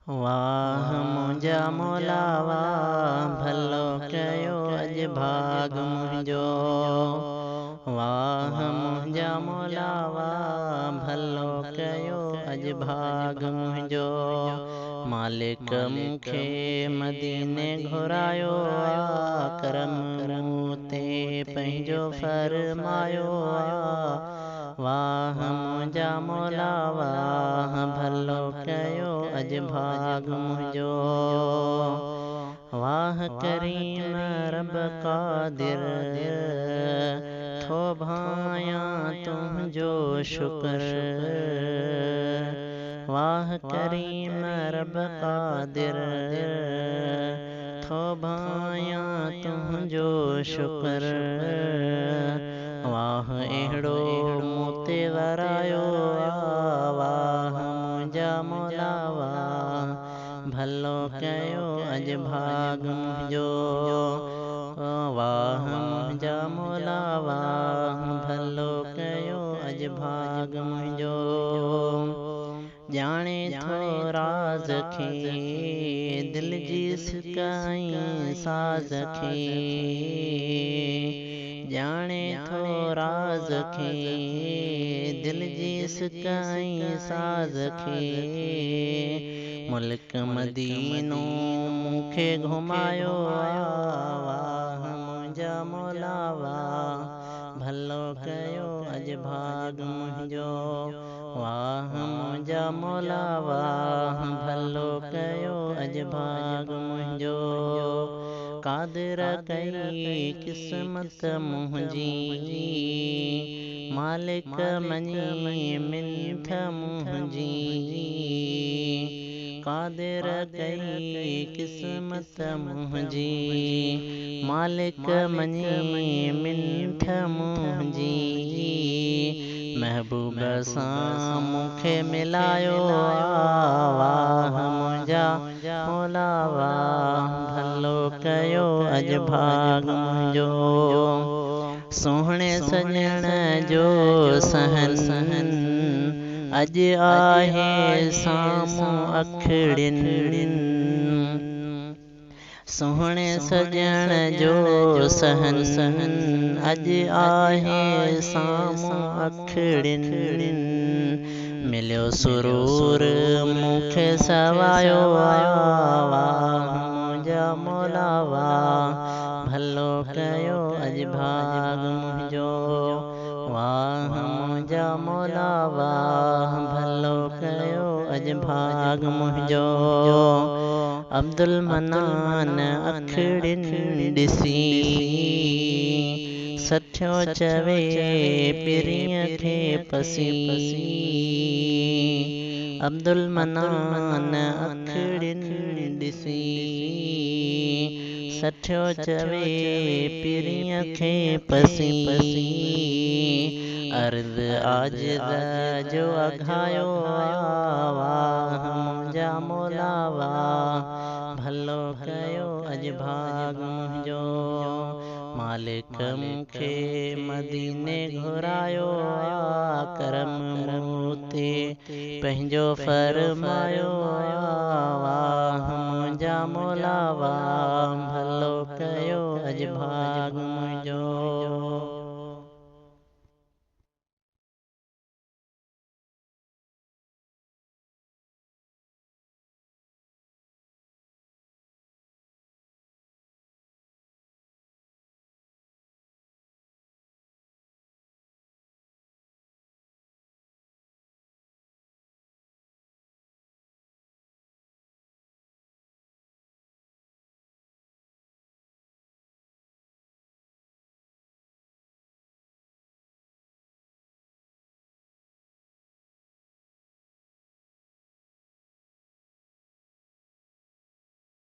वाह मुंहिंजा मौला वाह, भलो कयो अॼु भाग मुंहिंजो। वाह मुंहिंजा मौला वाह, भलो कयो अॼु भाग मुंहिंजो। मालिक मूंखे मदीने घुरायो, करम मूं ते पंहिंजो फरमायो। वाह मुंहिंजा मौला वाह, भलो कयो अॼु भाग मुंहिंजो। वाह करीम रब क़ादिर, थो भायां तुंहिंजो शुक्र। वाह करीम रब क़ादिर, थो भायां तुंहिंजो शुक्र। वाह अहिड़ो मूं ते वरायो, वाह मुंहिंजा मौला वाह, भलो कयो अॼु भाग मुंहिंजो। वाह मुंहिंजा मौला वाह, भलो कयो अॼु भाग मुंहिंजो। ॼाणे थो राज़ खे, दिलि जी सिकाई साज़ खे। ॼाणे थो राज़ खे, दिलि जी सिकाई साज़ खे। मुल्क मदीनो मूंखे घुमायो, वाह मुंहिंजा मौला वाह, भलो कयो अॼु भाग मुंहिंजो। वाह मुंहिंजा मौला वाह, भलो कयो अॼु भाग मुंहिंजो। क़ादिर कई क़िस्मत मुंहिंजी, मालिक मञी मिंथ मुंहिंजी। क़ादिर कई क़िस्मत मुंहिंजी, मालिक मञी मिंथ मुंहिंजी। महबूब सां मूंखे मिलायो, वाह मुंहिंजा मौला वाह, भलो कयो अॼु भाग मुंहिंजो। सुहिणे सॼण जो सहन अॼु आहे साम्हूं अखिड़ियुनि। सुहिणे सॼण जो सहन अॼु आहे साम्हूं अखिड़ियुनि। मिलियो सुरूर मूंखे सवायो, वाह मुंहिंजा मौला वाह, भलो कयो अॼु भाग मुंहिंजो। वाह मुंहिंजा मौला वाह, भलो कयो अॼु भाग मुंहिंजो। अब्दुल मनान अखिड़ियुनि ॾिसी, सठियो चवे पिरीअ खे पसी। अब्दुल मनान अखिड़ियुनि ॾिसी, सठियो चवे पिरीअ खे पसी। अर्ज़ आजिज़ जो अघायो, वाह मुंहिंजा मौला वाह, भलो कयो अॼु भाग मुंहिंजो। मालिक मूंखे मदीने घुरायो, करम मूं ते पंहिंजो फरमायो। वाह मुंहिंजा मौला वाह,